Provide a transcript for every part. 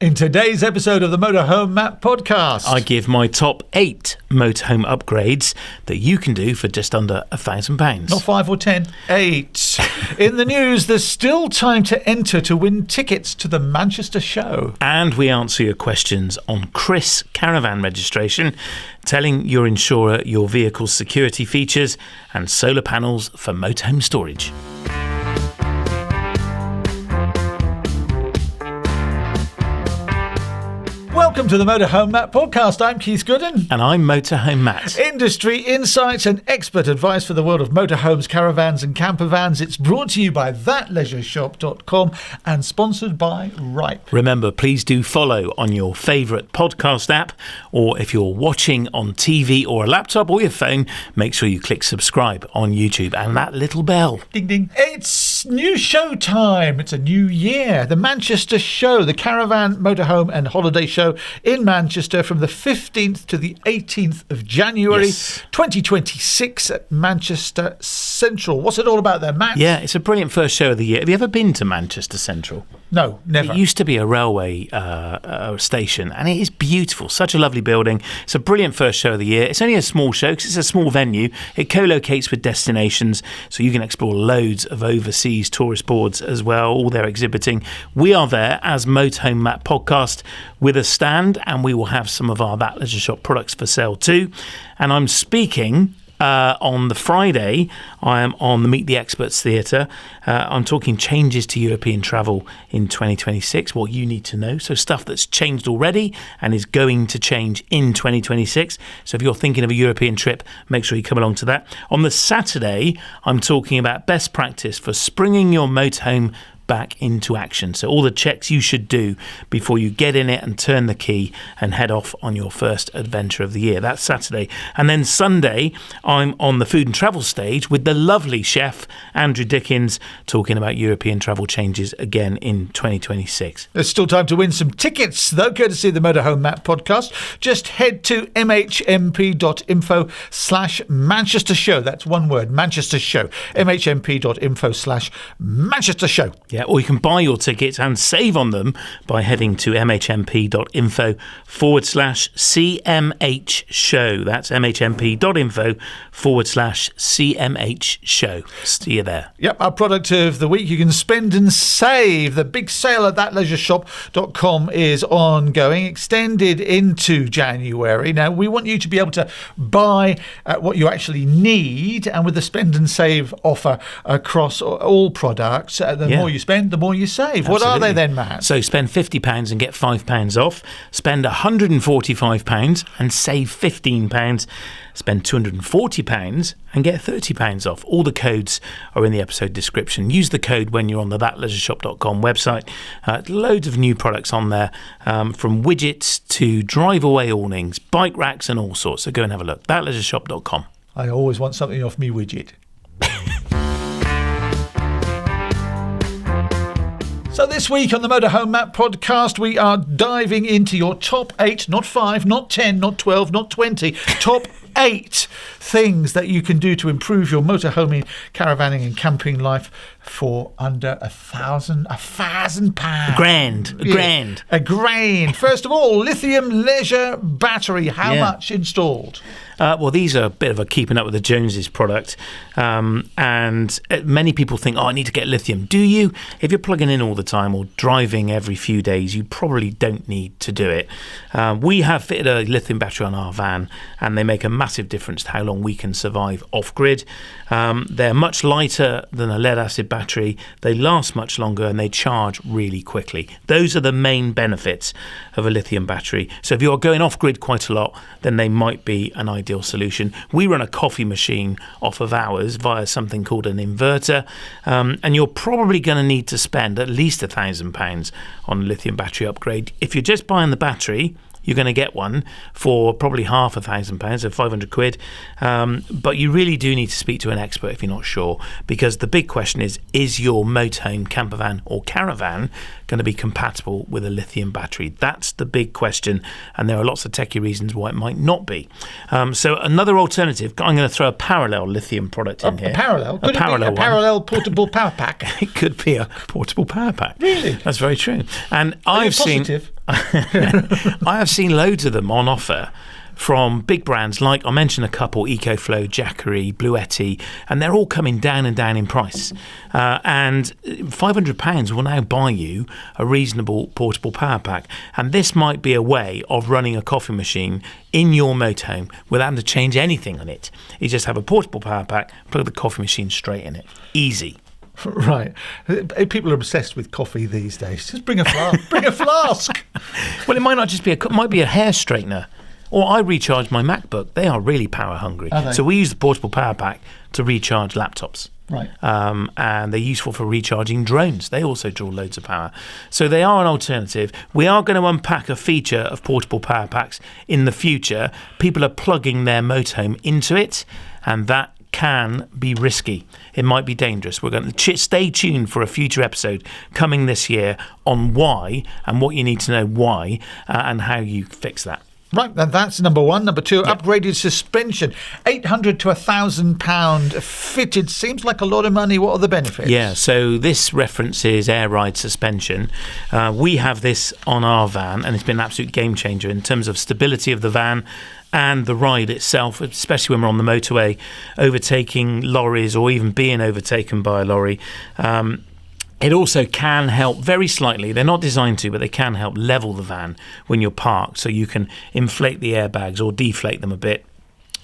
In today's episode of the Motorhome Matt Podcast, I give my top 8 motorhome upgrades that you can do for just under £1,000. not 5 or 10, 8. In the news, there's still time to enter to win tickets to the Manchester show. And we answer your questions on CRiS Caravan registration, telling your insurer your vehicle's security features, and solar panels for motorhome storage. Welcome to the Motorhome Matt Podcast. I'm Keith Gooden. And I'm Motorhome Matt. Industry insights and expert advice for the world of motorhomes, caravans and campervans. It's brought to you by thatleisureshop.com and sponsored by Ripe. Remember, please do follow on your favourite podcast app, or if you're watching on TV or a laptop or your phone, make sure you click subscribe on YouTube and that little bell. Ding, ding. It's new show time. It's a new year. The Manchester show, the Caravan, Motorhome and Holiday Show in Manchester from the 15th to the 18th of January 2026 at Manchester Central. What's it all about there, Matt? Yeah, it's a brilliant first show of the year. Have you ever been to Manchester Central? No, never. It used to be a railway station, and it is beautiful. Such a lovely building. It's a brilliant first show of the year. It's only a small show because it's a small venue. It co-locates with destinations, so you can explore loads of overseas tourist boards as well, all their exhibiting. We are there as Motorhome Matt Podcast with a stand, and we will have some of our That Leisure Shop products for sale too. And I'm speaking on the Friday. I am on the Meet the Experts Theatre. I'm talking changes to European travel in 2026, what you need to know. So stuff that's changed already and is going to change in 2026. So if you're thinking of a European trip, make sure you come along to that. On the Saturday, I'm talking about best practice for springing your motorhome back into action. So all the checks you should do before you get in it and turn the key and head off on your first adventure of the year. That's Saturday. And then Sunday, I'm on the food and travel stage with the lovely chef Andrew Dickens, talking about European travel changes again in 2026. There's still time to win some tickets, though, courtesy of the Motorhome Matt Podcast. Just head to mhmp.info/Manchester Show. That's one word, Manchester Show. mhmp.info/Manchester Show. Yeah, or you can buy your tickets and save on them by heading to mhmp.info/CMH show. That's mhmp.info/CMH show. See you there. Yep, our product of the week you can spend and save. The big sale at thatleisureshop.com is ongoing, extended into January. Now, we want you to be able to buy what you actually need, and with the spend and save offer across all products, the more you spend, the more you save. Absolutely. What are they then, Matt? So spend £50 and get £5 off. Spend £145 and save £15. Spend £240 and get £30 off. All the codes are in the episode description. Use the code when you're on the thatleisureshop.com website. Loads of new products on there, from widgets to drive-away awnings, bike racks and all sorts. So go and have a look. thatleisureshop.com. I always want something off me widget. So this week on the Motorhome Matt Podcast, we are diving into your top 8, not 5, not 10, not 12, not 20, top 8 things that you can do to improve your motorhoming, caravanning and camping life for under £1,000. A grand. First of all, Lithium leisure battery. How much installed? Well, these are a bit of a keeping up with the Joneses product. And many people think, I need to get lithium. Do you? If you're plugging in all the time or driving every few days, you probably don't need to do it. We have fitted a lithium battery on our van, and they make a massive difference to how long we can survive off-grid. They're much lighter than a lead-acid battery. They last much longer, and they charge really quickly. Those are the main benefits of a lithium battery. So if you're going off-grid quite a lot, then they might be an ideal solution. We run a coffee machine off of ours via something called an inverter, and you're probably going to need to spend at least £1,000 on a lithium battery upgrade. If you're just buying the battery, you're going to get one for probably £500,000, so 500 quid. But you really do need to speak to an expert if you're not sure, because the big question is your motorhome, campervan or caravan going to be compatible with a lithium battery? That's the big question, and there are lots of techie reasons why it might not be. So another alternative, I'm going to throw a parallel lithium product in here. A parallel? Could a parallel it be a parallel portable power pack? It could be a portable power pack. Really? That's very true. And Are you I've seen... positive? I have seen loads of them on offer from big brands like, I mentioned a couple, EcoFlow, Jackery, Bluetti, and they're all coming down and down in price. And £500 will now buy you a reasonable portable power pack. And this might be a way of running a coffee machine in your motorhome without having to change anything on it. You just have a portable power pack, plug the coffee machine straight in it. Easy. Right. People are obsessed with coffee these days. Just bring a flask. Bring a flask. Well, it might not just be it might be a hair straightener. Or I recharge my MacBook. They are really power hungry. So we use the portable power pack to recharge laptops. Right. And they're useful for recharging drones. They also draw loads of power. So they are an alternative. We are going to unpack a feature of portable power packs in the future. People are plugging their motorhome into it, and that can be risky. It might be dangerous. We're going to stay tuned for a future episode coming this year on why and what you need to know why and how you fix that. Right, then that's number one. Number two, upgraded suspension. £800 to £1,000 fitted. Seems like a lot of money. What are the benefits? Yeah, so this references air ride suspension. We have this on our van, and it's been an absolute game changer in terms of stability of the van and the ride itself, especially when we're on the motorway, overtaking lorries or even being overtaken by a lorry. It also can help very slightly. They're not designed to, but they can help level the van when you're parked. So you can inflate the airbags or deflate them a bit.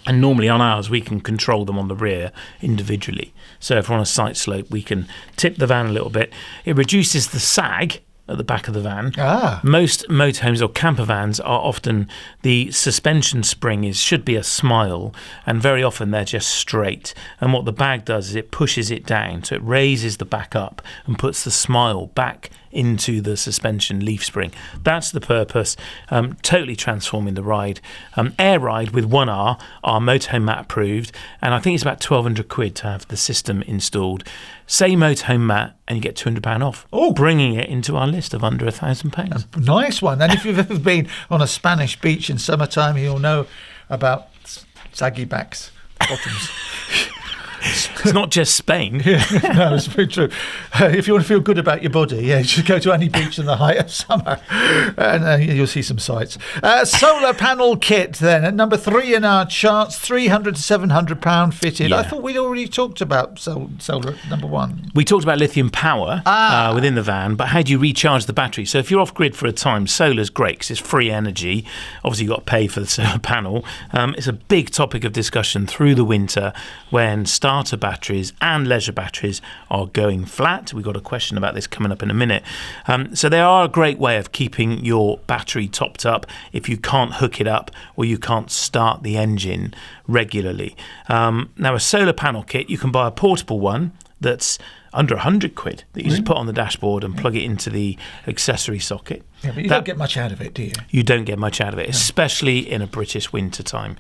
And normally on ours, we can control them on the rear individually. So if we're on a slight slope, we can tip the van a little bit. It reduces the sag at the back of the van. Most motorhomes or camper vans are often, the suspension spring should be a smile, and very often they're just straight. And what the bag does is it pushes it down, so it raises the back up and puts the smile back into the suspension leaf spring. That's the purpose. Totally transforming the ride. Air ride with 1R are Motorhome Matt approved, and I think it's about £1,200 to have the system installed. Say Motorhome Matt and you get £200 off. Bringing it into our list of under £1,000. Nice one. And if you've ever been on a Spanish beach in summertime, you'll know about saggy backs, bottoms. It's not just Spain. No, it's very true. If you want to feel good about your body, you should go to any beach in the height of summer and you'll see some sights. Solar panel kit then at number 3 in our charts, £300 to £700 fitted. I thought we'd already talked about solar at number 1. We talked about lithium power within the van, but how do you recharge the battery? So if you're off grid for a time, solar's great because it's free energy. Obviously, you've got to pay for the solar panel. It's a big topic of discussion through the winter when starter batteries and leisure batteries are going flat. We've got a question about this coming up in a minute. So they are a great way of keeping your battery topped up if you can't hook it up or you can't start the engine regularly. Now, a solar panel kit, you can buy a portable one that's under £100 that you just put on the dashboard and plug it into the accessory socket. Yeah, but you don't get much out of it, do you? You don't get much out of it, especially in a British winter time.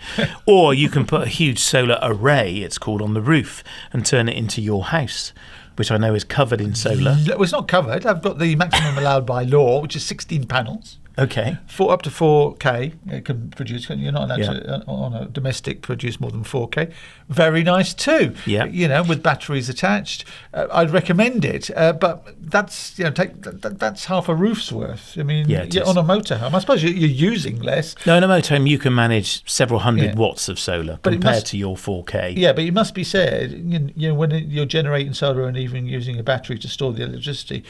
Or you can put a huge solar array, it's called, on the roof and turn it into your house, which I know is covered in solar. Well, it's not covered. I've got the maximum allowed by law, which is 16 panels. Okay. Up to 4K it can produce. You're not allowed to, on a domestic, produce more than 4K. Very nice too. Yeah. With batteries attached. I'd recommend it. But that's that's half a roof's worth. I mean, on a motorhome. I suppose you're using less. No, in a motorhome you can manage several hundred watts of solar compared to your 4K. Yeah, but it must be said, when you're generating solar and even using a battery to store the electricity,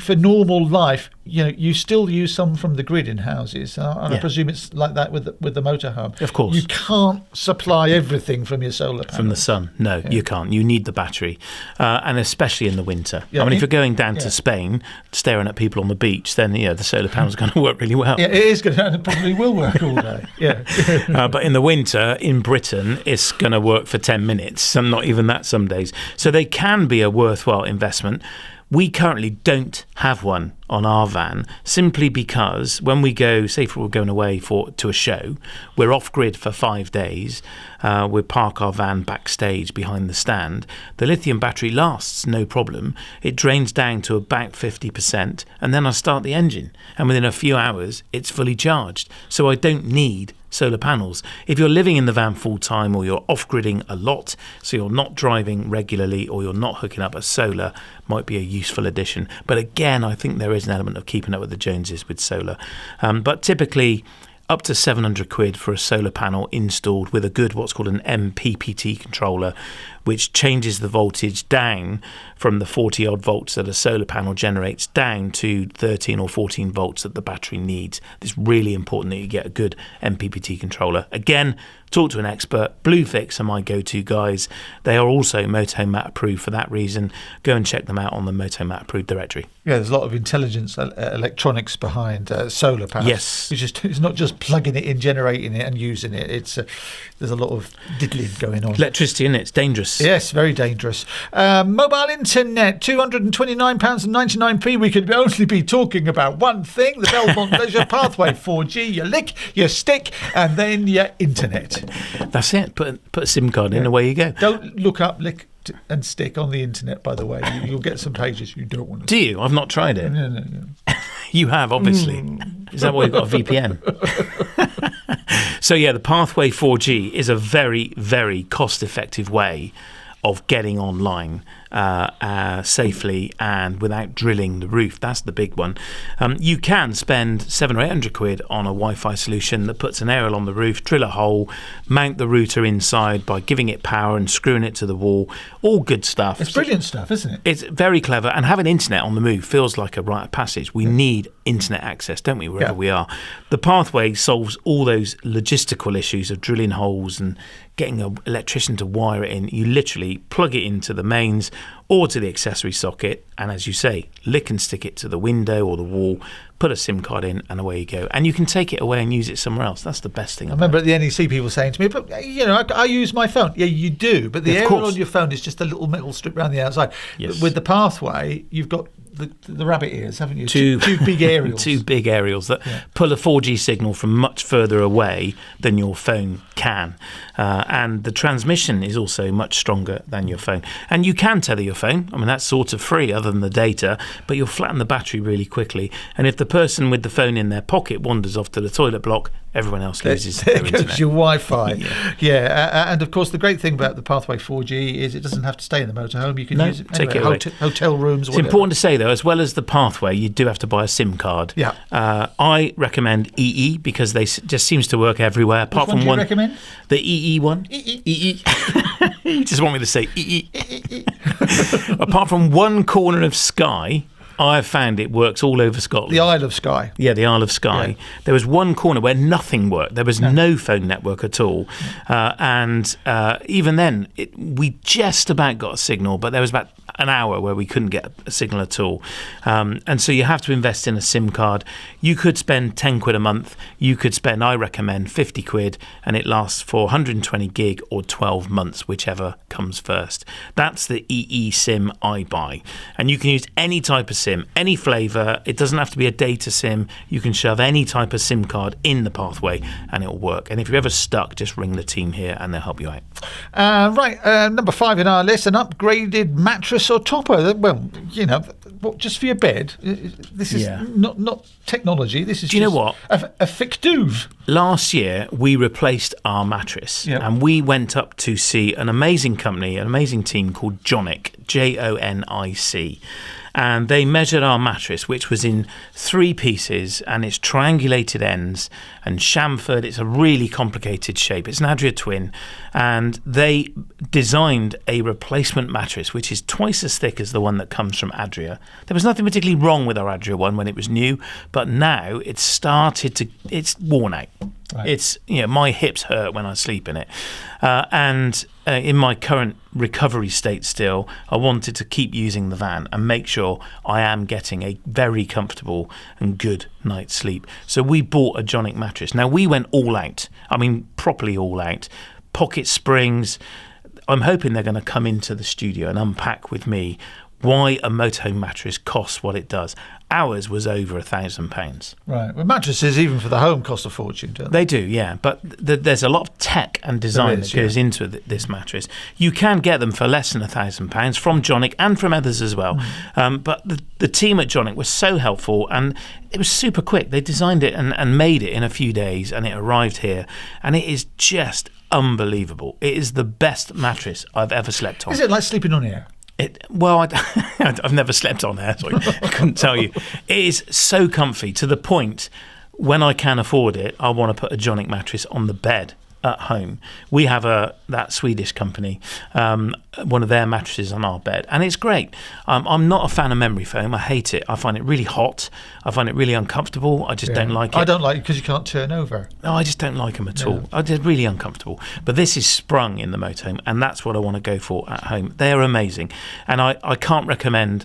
for normal life, you still use some from the grid in houses, and I presume it's like that with the motorhome. Of course, you can't supply everything from your solar panel. From the sun. No, you can't. You need the battery, and especially in the winter. I mean, if you're going down to Spain, staring at people on the beach, then the solar panel's going to work really well. Yeah, it is going to, and it probably will work all day. Yeah. But in the winter, in Britain, it's going to work for 10 minutes, and not even that some days. So they can be a worthwhile investment. We currently don't have one on our van simply because when we go, say if we're going away to a show, we're off grid for 5 days, we park our van backstage behind the stand, the lithium battery lasts no problem, it drains down to about 50%, and then I start the engine and within a few hours it's fully charged, so I don't need solar panels. If you're living in the van full time or you're off-gridding a lot, so you're not driving regularly or you're not hooking up a solar, might be a useful addition. But again, I think there is always an element of keeping up with the Joneses with solar. But typically, up to 700 quid for a solar panel installed with a good what's called an MPPT controller, which changes the voltage down from the 40 odd volts that a solar panel generates down to 13 or 14 volts that the battery needs. It's really important that you get a good MPPT controller. Again, talk to an expert. Bluefix are my go-to guys. They are also Motorhome Matt approved for that reason. Go and check them out on the Motorhome Matt approved directory. Yeah, there's a lot of intelligence electronics behind solar panels. Yes. It's not just plugging it in, generating it and using it. There's a lot of diddling going on. Electricity in it, it's dangerous. Yes, very dangerous. Mobile internet, £229.99. We could only be talking about one thing, the Belmont Leisure Pathway 4G. You lick, you stick, and then your internet. That's it. Put a SIM card in, away you go. Don't look up lick and stick on the internet, by the way. You'll get some pages you don't want to. Do you? I've not tried it. No. You have, obviously. Is that why you've got a VPN? So, yeah, the Pathway 4G is a very, very cost-effective way of getting online safely and without drilling the roof. That's the big one. You can spend 700 or 800 quid on a Wi-Fi solution that puts an aerial on the roof, drill a hole, mount the router inside by giving it power and screwing it to the wall. All good stuff. It's brilliant stuff, isn't it? It's very clever, and having internet on the move feels like a rite of passage. We need internet access, don't we, wherever we are. The Pathway solves all those logistical issues of drilling holes and getting an electrician to wire it in. You literally plug it into the mains or to the accessory socket, and as you say, lick and stick it to the window or the wall, put a SIM card in, and away you go. And you can take it away and use it somewhere else. That's the best thing. I remember at the NEC people saying to me, but I use my phone. Yeah, you do, but the aerial on your phone is just a little metal strip around the outside. Yes. With the Pathway, you've got the rabbit ears, haven't you? Two big aerials. Two big aerials that pull a 4G signal from much further away than your phone can. And the transmission is also much stronger than your phone. And you can tether your phone. I mean, that's sort of free other than the data, but you'll flatten the battery really quickly. And if the person with the phone in their pocket wanders off to the toilet block, everyone else loses their internet. There goes your Wi-Fi. And of course, the great thing about the Pathway 4G is it doesn't have to stay in the motorhome. You can use it take anywhere, it hotel rooms. It's important to say, though, as well as the Pathway, you do have to buy a SIM card. Yeah. I recommend EE because they just seems to work everywhere. Apart Which one from do you recommend? The EE one. EE. You just want me to say EE. Apart from one corner of Skye, I've found it works all over Scotland. The Isle of Skye. Yeah, the Isle of Skye. Yeah. There was one corner where nothing worked. There was no phone network at all. And even then, we just about got a signal, but there was about an hour where we couldn't get a signal at all. And so you have to invest in a SIM card. You could spend 10 quid a month. You could spend, I recommend, 50 quid, and it lasts for 120 gig or 12 months, whichever comes first. That's the EE SIM I buy. And you can use any type of SIM, any flavour. It doesn't have to be a data SIM. You can shove any type of SIM card in the Pathway and it'll work. And if you're ever stuck, just ring the team here and they'll help you out. Number 5 in our list, an upgraded mattress or topper. Well, just for your bed. This is not technology. This is Do you know what? A fictive. Last year, we replaced our mattress and we went up to see an amazing company, an amazing team called Jonic, Jonic. And they measured our mattress, which was in 3 pieces, and it's triangulated ends and chamfered. It's a really complicated shape. It's an Adria twin. And they designed a replacement mattress, which is twice as thick as the one that comes from Adria. There was nothing particularly wrong with our Adria one when it was new, but now it's worn out. Right. It's, my hips hurt when I sleep in it. And in my current recovery state still, I wanted to keep using the van and make sure I am getting a very comfortable and good night's sleep. So we bought a Jonic mattress. Now, we went all out. I mean, properly all out. Pocket springs. I'm hoping they're going to come into the studio and unpack with me why a motorhome mattress costs what it does. Ours was over £1,000. Right. Well, mattresses, even for the home, cost a fortune, don't they? They do, yeah. But there's a lot of tech and design that goes into this mattress. You can get them for less than £1,000 from Jonic and from others as well. But the team at Jonic was so helpful, and it was super quick. They designed it and made it in a few days, and it arrived here. And it is just unbelievable. It is the best mattress I've ever slept on. Is it like sleeping on air? I've never slept on there, so I couldn't tell you. It is so comfy to the point when I can afford it, I want to put a Jonic mattress on the bed at home. We have that Swedish company, one of their mattresses on our bed, and it's great. I'm not a fan of memory foam. I hate it. I find it really hot. I find it really uncomfortable. I just don't like it. I don't like it because you can't turn over. No, I just don't like them at all. They're really uncomfortable. But this is sprung in the motorhome, and that's what I want to go for at home. They are amazing, and I can't recommend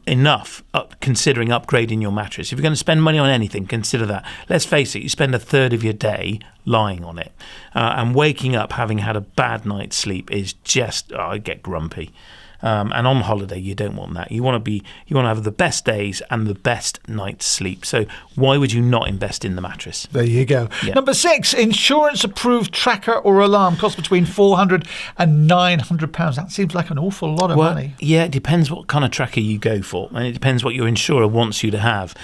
enough considering upgrading your mattress. If you're going to spend money on anything, consider that. Let's face it, you spend a third of your day lying on it, and waking up having had a bad night's sleep is just I get grumpy. And on holiday, you don't want that. You want to have the best days and the best night's sleep. So why would you not invest in the mattress? There you go. Yeah. Number 6, insurance-approved tracker or alarm costs between £400 and £900. That seems like an awful lot of money. Yeah, it depends what kind of tracker you go for, and it depends what your insurer wants you to have.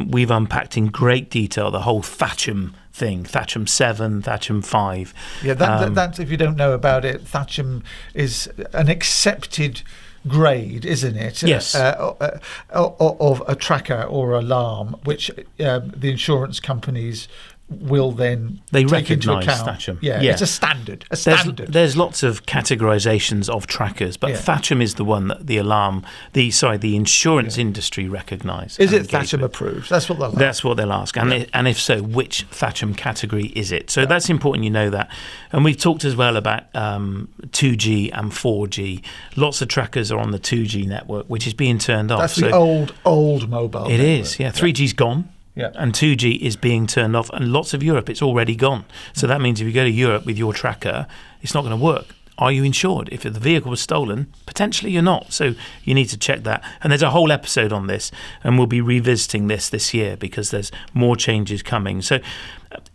We've unpacked in great detail the whole Thatcham thing, Thatcham 7, Thatcham 5. Yeah, that if you don't know about it, Thatcham is an accepted grade, isn't it? Yes. Of a tracker or alarm, which the insurance companies will then take into account. Thatcham. Yeah, it's a standard. There's lots of categorizations of trackers, but Thatcham is the one that the insurance industry recognise. Is it Thatcham approved? That's what they'll ask. That's what they'll ask. And if so, which Thatcham category is it? So that's important you know that. And we've talked as well about 2G and 4G. Lots of trackers are on the 2G network, which is being turned off. That's the old mobile It network. Is, yeah. 3G's gone. Yeah. And 2G is being turned off, and lots of Europe, it's already gone. So that means if you go to Europe with your tracker, it's not going to work. Are you insured? If the vehicle was stolen, potentially you're not. So you need to check that. And there's a whole episode on this, and we'll be revisiting this year because there's more changes coming. So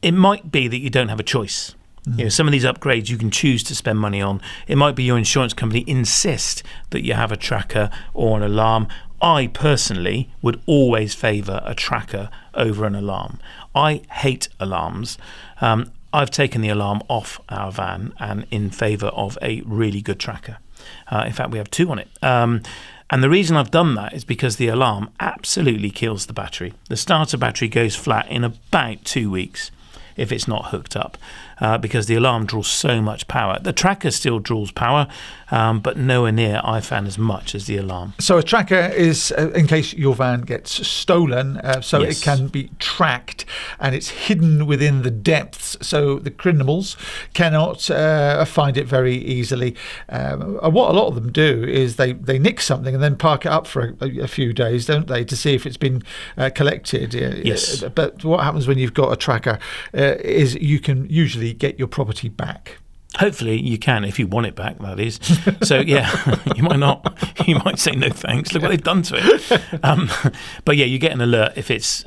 it might be that you don't have a choice. You know, some of these upgrades you can choose to spend money on. It might be your insurance company insist that you have a tracker or an alarm. I personally would always favour a tracker over an alarm. I hate alarms. I've taken the alarm off our van and in favour of a really good tracker. In fact, we have 2 on it. And the reason I've done that is because the alarm absolutely kills the battery. The starter battery goes flat in about 2 weeks if it's not hooked up, because the alarm draws so much power. The tracker still draws power, but nowhere near, I found, as much as the alarm. So a tracker is in case your van gets stolen, so Yes. it can be tracked and it's hidden within the depths, so the criminals cannot find it very easily. What a lot of them do is they nick something and then park it up for a few days, don't they, to see if it's been collected. Yes. But what happens when you've got a tracker is you can usually get your property back. Hopefully you can, if you want it back, that is. So, yeah, you might not. You might say, no thanks, look what they've done to it. But, yeah, you get an alert if it's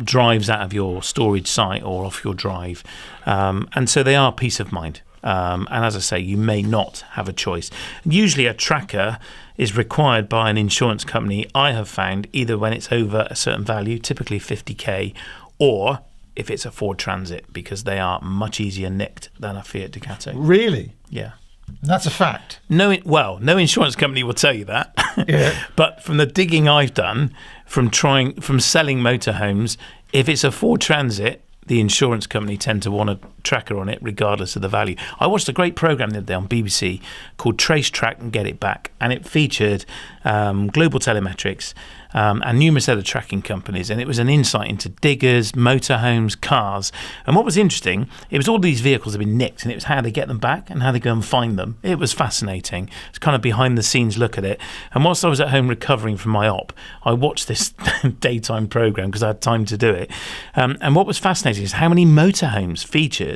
drives out of your storage site or off your drive. And so they are peace of mind. And as I say, you may not have a choice. Usually a tracker is required by an insurance company, I have found, either when it's over a certain value, typically 50k, or if it's a Ford Transit, because they are much easier nicked than a Fiat Ducato. Really? Yeah. And that's a fact. No insurance company will tell you that. Yeah. But from the digging I've done, from selling motorhomes, if it's a Ford Transit, the insurance company tend to want a tracker on it regardless of the value. I watched a great program the other day on BBC called Trace, Track and Get It Back, and it featured global telemetrics and numerous other tracking companies, and it was an insight into diggers, motorhomes, cars. And what was interesting, it was all these vehicles have been nicked, and it was how they get them back and how they go and find them. It was fascinating. It's kind of behind the scenes look at it. And whilst I was at home recovering from my op, I watched this daytime program because I had time to do it. And what was fascinating is how many motorhomes featured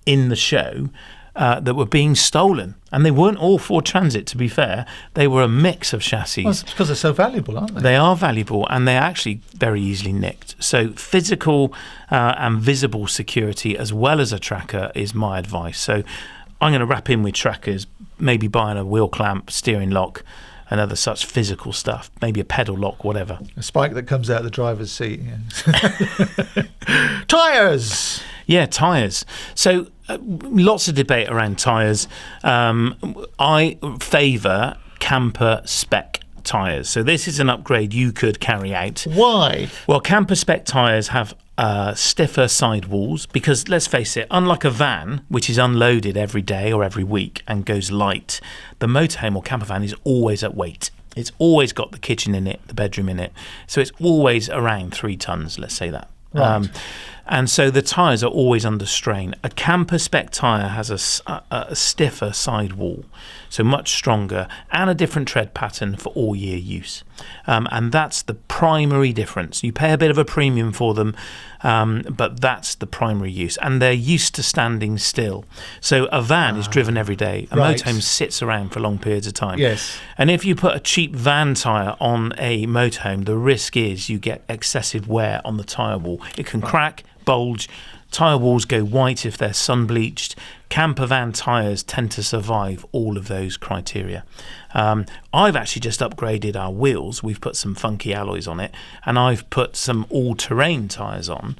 in the show that were being stolen. And they weren't all Ford Transit, to be fair. They were a mix of chassis. Well, it's because they're so valuable, aren't they? They are valuable, and they're actually very easily nicked. So physical and visible security, as well as a tracker, is my advice. So I'm going to wrap in with trackers, maybe buying a wheel clamp, steering lock, and other such physical stuff, maybe a pedal lock, whatever. A spike that comes out the driver's seat. Yeah. Tyres! Yeah, tyres. So lots of debate around tyres. I favour Camper-Spec tyres. So this is an upgrade you could carry out. Why? Well, Camper-Spec tyres have stiffer sidewalls because, let's face it, unlike a van, which is unloaded every day or every week and goes light, the motorhome or campervan is always at weight. It's always got the kitchen in it, the bedroom in it. So it's always around 3 tons, let's say that. Right. And so the tyres are always under strain. A Camper-Spec tyre has a stiffer sidewall, so much stronger, and a different tread pattern for all year use. And that's the primary difference. You pay a bit of a premium for them, but that's the primary use. And they're used to standing still. So a van is driven every day. A motorhome sits around for long periods of time. Yes. And if you put a cheap van tyre on a motorhome, the risk is you get excessive wear on the tyre wall. It can crack, bulge, tyre walls go white if they're sun bleached. Campervan tyres tend to survive all of those criteria. I've actually just upgraded our wheels. We've put some funky alloys on it, and I've put some all-terrain tyres on,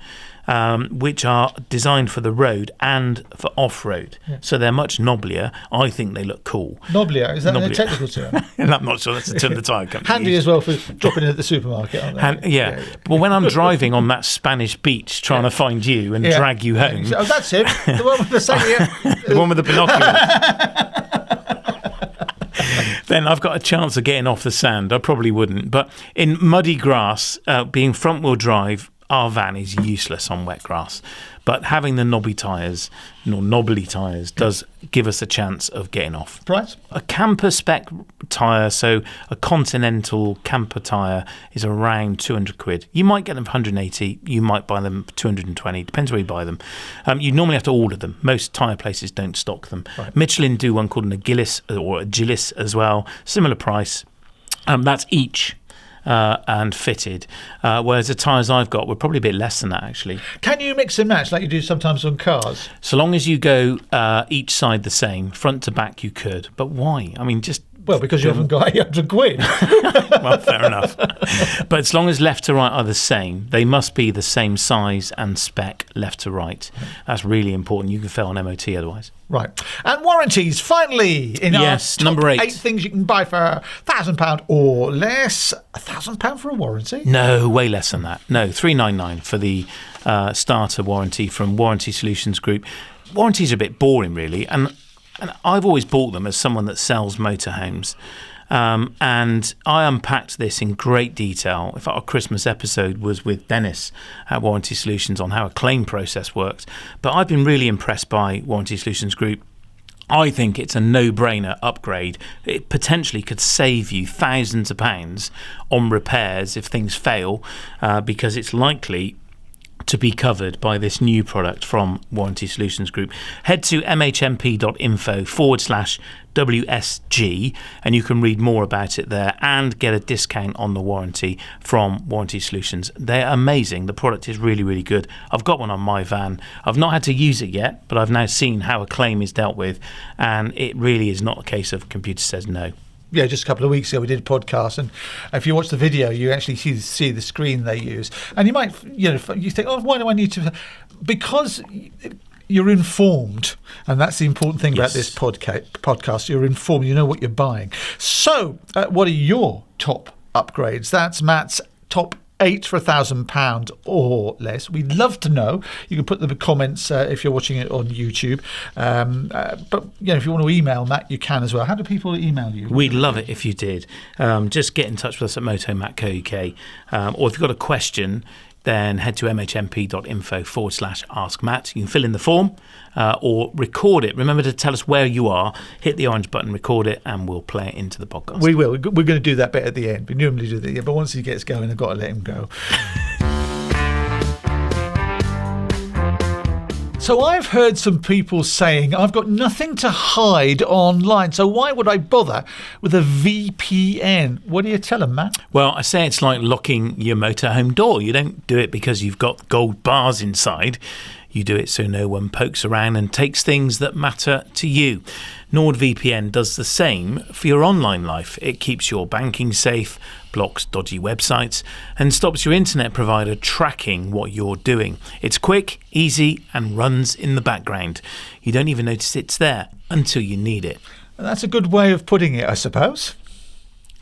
which are designed for the road and for off-road. Yeah. So they're much knobblier. I think they look cool. Knobblier? Is that a technical term? And I'm not sure that's a term the tyre company Handy uses. as well for dropping in at the supermarket, aren't they? Yeah. Well, when I'm driving on that Spanish beach trying to find you and drag you home. Oh, that's him. The one with the one with the binoculars. Then I've got a chance of getting off the sand. I probably wouldn't. But in muddy grass, being front-wheel drive, our van is useless on wet grass. But having the knobbly tyres does give us a chance of getting off. Price? A Camper-Spec tyre, so a Continental camper tyre, is around 200 quid. You might get them for 180, you might buy them for 220, depends where you buy them. You normally have to order them. Most tyre places don't stock them. Right. Michelin do one called an Agilis or a Gillis as well, similar price. That's each. And fitted, whereas the tyres I've got were probably a bit less than that, actually. Can you mix and match like you do sometimes on cars? So long as you go each side the same, front to back you could. But why? I mean, just... Well, because you haven't got 800 quid. Well, fair enough. But as long as left to right are the same, they must be the same size and spec left to right. That's really important. You can fail on MOT otherwise. Right. And warranties, finally, in our top number 8. 8 things you can buy for £1,000 or less. £1,000 for a warranty? No, way less than that. No, $399 for the starter warranty from Warranty Solutions Group. Warranties are a bit boring, really, and I've always bought them as someone that sells motorhomes. And I unpacked this in great detail. In fact, our Christmas episode was with Dennis at Warranty Solutions on how a claim process works. But I've been really impressed by Warranty Solutions Group. I think it's a no-brainer upgrade. It potentially could save you thousands of pounds on repairs if things fail, because it's likely to be covered by this new product from Warranty Solutions Group. Head to mhmp.info/WSG and you can read more about it there and get a discount on the warranty from Warranty Solutions. They're amazing. The product is really, really good. I've got one on my van. I've not had to use it yet, but I've now seen how a claim is dealt with, and it really is not a case of computer says no. Yeah, just a couple of weeks ago we did a podcast, and if you watch the video, you actually see the screen they use, and you might, you think, oh, why do I need to? Because you're informed, and that's the important thing about this podcast. You're informed. You know what you're buying. So, what are your top upgrades? That's Matt's top 8 for £1,000 or less. We'd love to know. You can put them in the comments if you're watching it on YouTube. But if you want to email Matt, you can as well. How do people email you? We'd love it if you did. Just get in touch with us at motorhome.co.uk. Or if you've got a question, then head to mhmp.info/askmatt. You can fill in the form or record it. Remember to tell us where you are, hit the orange button, record it, and we'll play it into the podcast. We will. We're going to do that bit at the end. We normally do that, but once he gets going, I've got to let him go. So I've heard some people saying, I've got nothing to hide online, so why would I bother with a VPN? What do you tell them, Matt? Well, I say it's like locking your motorhome door. You don't do it because you've got gold bars inside. You do it so no one pokes around and takes things that matter to you. NordVPN does the same for your online life. It keeps your banking safe, blocks dodgy websites, and stops your internet provider tracking what you're doing. It's quick, easy, and runs in the background. You don't even notice it's there until you need it. That's a good way of putting it, I suppose.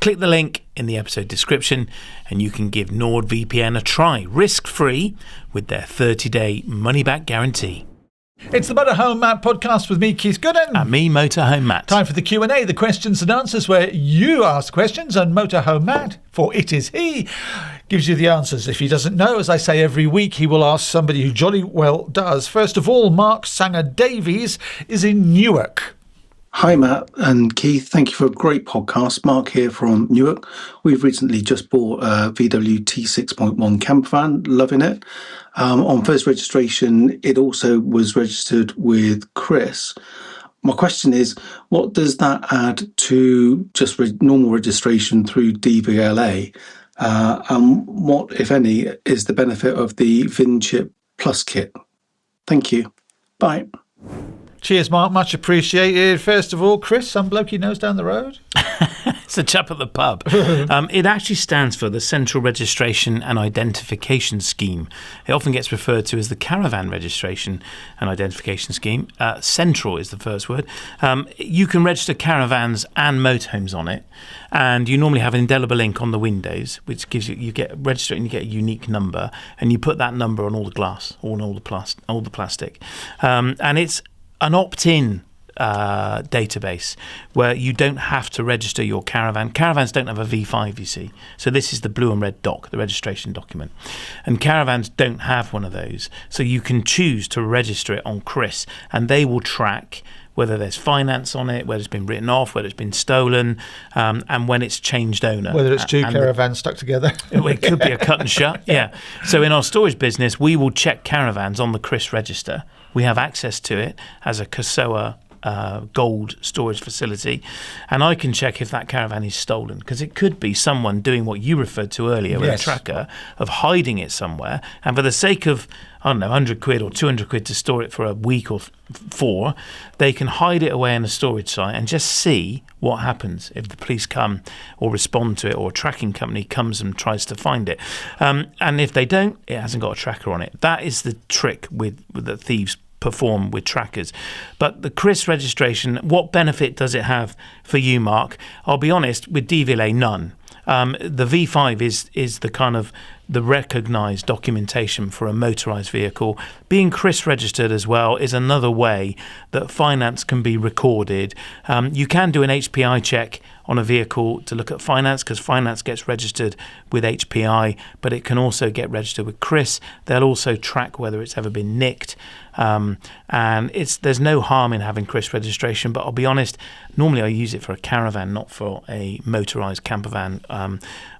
Click the link in the episode description and you can give NordVPN a try, risk-free, with their 30-day money-back guarantee. It's the Motorhome Matt Podcast with me, Keith Gooden. And me, Motorhome Matt. Time for the Q&A, the questions and answers, where you ask questions and Motorhome Matt, for it is he, gives you the answers. If he doesn't know, as I say every week, he will ask somebody who jolly well does. First of all, Mark Sanger-Davies is in Newark. Hi Matt and Keith, thank you for a great podcast. Mark here from Newark. We've recently just bought a VW T6.1 campervan, loving it. On first registration, it also was registered with CRiS. My question is, what does that add to just normal registration through DVLA? And what, if any, is the benefit of the VIN Chip Plus kit? Thank you. Bye. Cheers, Mark. Much appreciated. First of all, Chris, some bloke he knows down the road. It's a chap at the pub. It actually stands for the Central Registration and Identification Scheme. It often gets referred to as the Caravan Registration and Identification Scheme. Central is the first word. You can register caravans and motorhomes on it, and you normally have an indelible ink on the windows, which gives you get registered and you get a unique number, and you put that number on all the glass or on all the plastic, and it's an opt-in database where you don't have to register your caravan. Caravans don't have a V5, you see. So this is the blue and red doc, the registration document. And caravans don't have one of those. So you can choose to register it on CRiS, and they will track whether there's finance on it, whether it's been written off, whether it's been stolen, and when it's changed owner. Whether it's two caravans stuck together. It could be a cut and shut, yeah. So in our storage business, we will check caravans on the CRiS register. We have access to it as a CASOA gold storage facility, and I can check if that caravan is stolen, because it could be someone doing what you referred to earlier with a tracker, of hiding it somewhere, and for the sake of, I don't know, 100 quid or 200 quid to store it for a week or 4, they can hide it away in a storage site and just see what happens if the police come or respond to it, or a tracking company comes and tries to find it. And if they don't, it hasn't got a tracker on it. That is the trick with the thieves perform with trackers. But the CRiS registration, what benefit does it have for you, Mark? I'll be honest, with DVLA, none. The V5 is the kind of the recognised documentation for a motorised vehicle. Being CRiS registered as well is another way that finance can be recorded. You can do an HPI check on a vehicle to look at finance, because finance gets registered with HPI, but it can also get registered with CRiS. They'll also track whether it's ever been nicked. And there's no harm in having CRiS registration, but I'll be honest, normally I use it for a caravan, not for a motorised campervan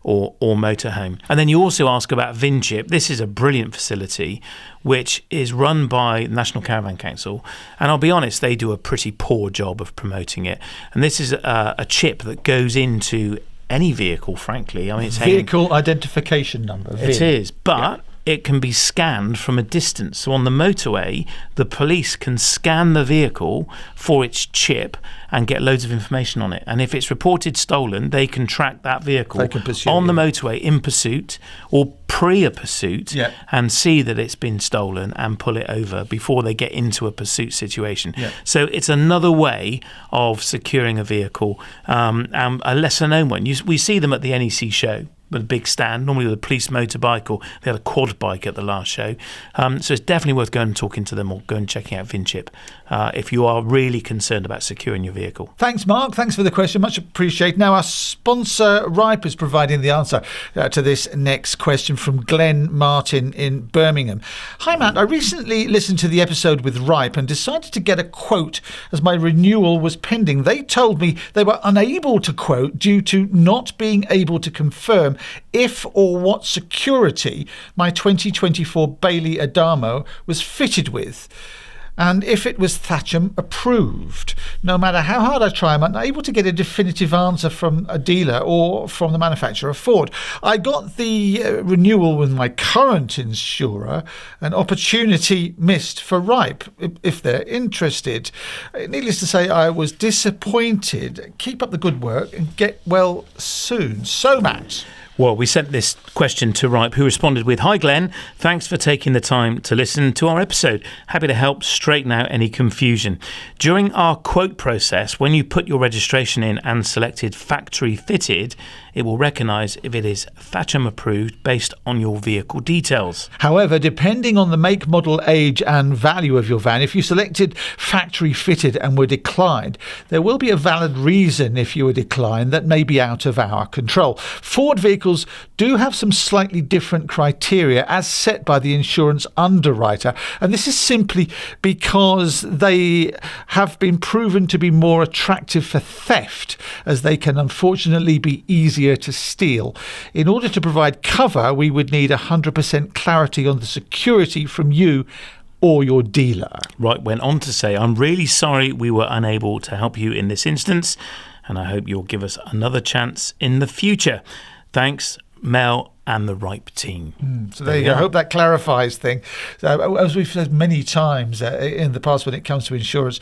or motorhome. And then you also ask about VIN Chip. This is a brilliant facility which is run by the National Caravan Council, and I'll be honest, they do a pretty poor job of promoting it. And this is a chip that goes into any vehicle, frankly. I mean, it's vehicle identification number. VIN. It is, but it can be scanned from a distance. So on the motorway, the police can scan the vehicle for its chip and get loads of information on it. And if it's reported stolen, they can track that vehicle on the motorway in pursuit or pre a pursuit, and see that it's been stolen and pull it over before they get into a pursuit situation. So it's another way of securing a vehicle, and a lesser known one. We see them at the NEC show with a big stand, normally with a police motorbike, or they had a quad bike at the last show. So it's definitely worth going and talking to them, or going and checking out VIN Chip if you are really concerned about securing your vehicle. Thanks, Mark. Thanks for the question. Much appreciated. Now, our sponsor, Ripe, is providing the answer to this next question from Glenn Martin in Birmingham. Hi, Matt. I recently listened to the episode with Ripe and decided to get a quote as my renewal was pending. They told me they were unable to quote due to not being able to confirm if or what security my 2024 Bailey Adamo was fitted with, and if it was Thatcham approved. No matter how hard I try, I'm unable to get a definitive answer from a dealer or from the manufacturer Ford. I got the renewal with my current insurer, an opportunity missed for Ripe, if they're interested. Needless to say, I was disappointed. Keep up the good work and get well soon. So, Matt. Well, we sent this question to Ripe, who responded with, "Hi Glenn, thanks for taking the time to listen to our episode. Happy to help straighten out any confusion. During our quote process, when you put your registration in and selected factory fitted, it will recognise if it is FATCHM approved based on your vehicle details. However, depending on the make, model, age and value of your van, if you selected factory fitted and were declined, there will be a valid reason if you were declined that may be out of our control. Ford vehicles do have some slightly different criteria as set by the insurance underwriter, and this is simply because they have been proven to be more attractive for theft, as they can unfortunately be easier to steal. In order to provide cover, we would need 100% clarity on the security from you or your dealer." Ripe went on to say, "I'm really sorry we were unable to help you in this instance, and I hope you'll give us another chance in the future. Thanks, Mel and the Ripe team." So there you go. I hope that clarifies things. As we've said many times in the past, when it comes to insurance,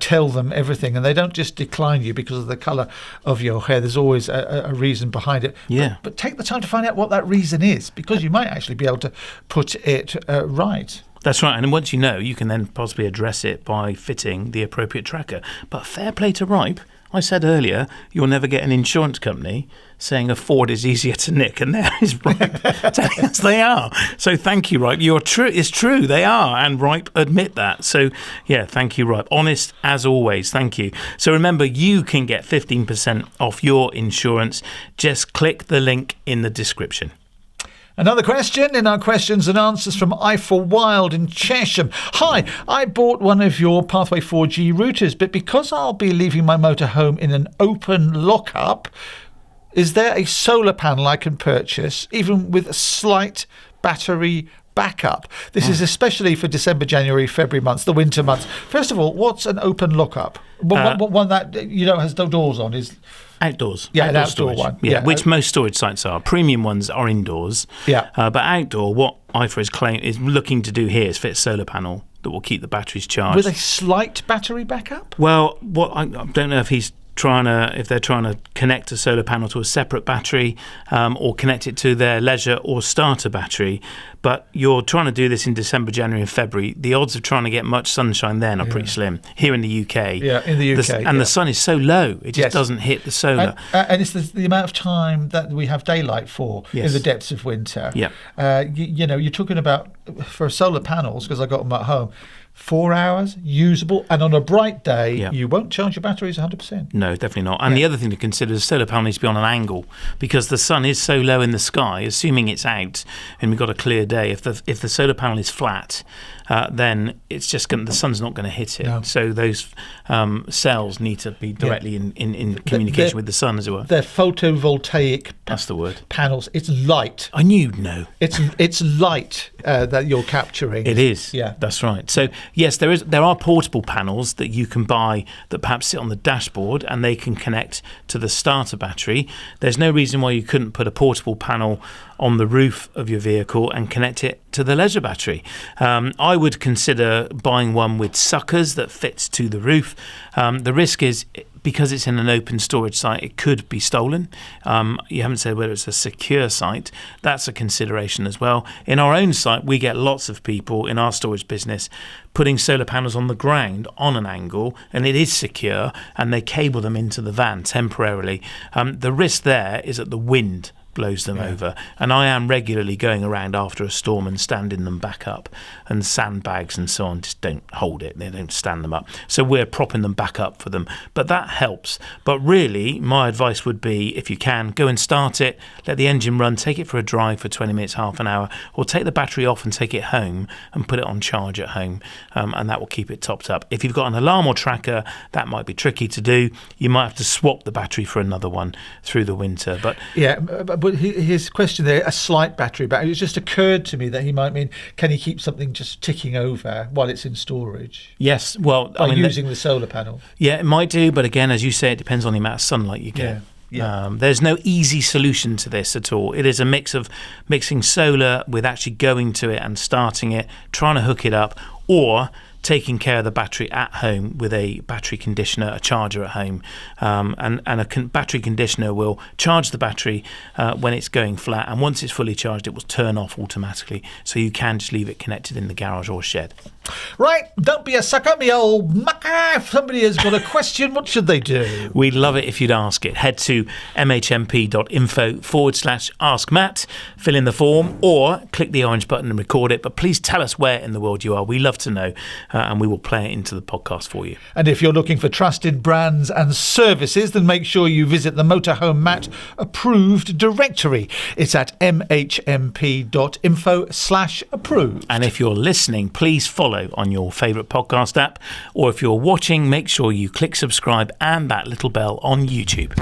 tell them everything, and they don't just decline you because of the colour of your hair. There's always a reason behind it. Yeah. But take the time to find out what that reason is, because you might actually be able to put it right. That's right, and once you know, you can then possibly address it by fitting the appropriate tracker. But fair play to Ripe. I said earlier, you'll never get an insurance company saying a Ford is easier to nick, and there is Ripe telling us they are. So thank you, Ripe. It's true, they are, and Ripe admit that. So yeah, thank you, Ripe. Honest as always, thank you. So remember, you can get 15% off your insurance. Just click the link in the description. Another question in our questions and answers from Eiffel Wild in Chesham. "Hi, I bought one of your Pathway 4G routers, but because I'll be leaving my motorhome in an open lockup, is there a solar panel I can purchase, even with a slight battery backup? This is especially for December, January, February months, the winter months." First of all, what's an open lockup? One that has no doors on is... Outdoors. Yeah, an outdoor storage. one. Yeah, which most storage sites are. Premium ones are indoors. Yeah. But outdoor, what IFA is looking to do here is fit a solar panel that will keep the batteries charged. With a slight battery backup? Well, I don't know if they're trying to connect a solar panel to a separate battery or connect it to their leisure or starter battery. But you're trying to do this in December, January and February. The odds of trying to get much sunshine then are pretty slim. Here in the UK. Yeah, in the UK. The sun is so low, it just doesn't hit the solar. And it's the amount of time that we have daylight for in the depths of winter. Yeah. You're talking about, for solar panels, because I got them at home, 4 hours usable, and on a bright day you won't charge your batteries 100%. No, definitely not. And the other thing to consider is solar panel needs to be on an angle, because the sun is so low in the sky, assuming it's out and we've got a clear day. If the solar panel is flat, then it's just the sun's not going to hit it. No. So those cells need to be directly in communication with the sun, as it were. They're photovoltaic. That's the word. Panels. It's light. I knew you'd know. It's light that you're capturing. It is. Yeah, that's right. So yes, there are portable panels that you can buy that perhaps sit on the dashboard and they can connect to the starter battery. There's no reason why you couldn't put a portable panel on the roof of your vehicle and connect it to the leisure battery. I would consider buying one with suckers that fits to the roof. The risk is, because it's in an open storage site, it could be stolen. You haven't said whether it's a secure site. That's a consideration as well. In our own site, we get lots of people in our storage business putting solar panels on the ground on an angle, and it is secure, and they cable them into the van temporarily. The risk there is that the wind blows them over, and I am regularly going around after a storm and standing them back up, and sandbags and so on just don't hold it, they don't stand them up, so we're propping them back up for them, but that helps. But really my advice would be, if you can, go and start it, let the engine run, take it for a drive for 20 minutes, half an hour, or take the battery off and take it home and put it on charge at home, and that will keep it topped up. If you've got an alarm or tracker, that might be tricky to do. You might have to swap the battery for another one through the winter. But his question there, a slight battery back, it just occurred to me that he might mean, can he keep something just ticking over while it's in storage? Yes, well, by using the solar panel. Yeah, it might do, but again, as you say, it depends on the amount of sunlight you get. There's no easy solution to this at all. It is a mix of mixing solar with actually going to it and starting it, trying to hook it up, or taking care of the battery at home with a battery conditioner, a charger at home, and a battery conditioner will charge the battery when it's going flat, and once it's fully charged it will turn off automatically, so you can just leave it connected in the garage or shed. Right, don't be a sucker, me old mucker. If somebody has got a question, what should they do? We'd love it if you'd ask it. Head to mhmp.info/Ask Matt, fill in the form, or click the orange button and record it. But please tell us where in the world you are. We love to know, and we will play it into the podcast for you. And if you're looking for trusted brands and services, then make sure you visit the Motorhome Matt approved directory. It's at mhmp.info/approved. And if you're listening, please follow on your favourite podcast app, or if you're watching, make sure you click subscribe and that little bell on YouTube.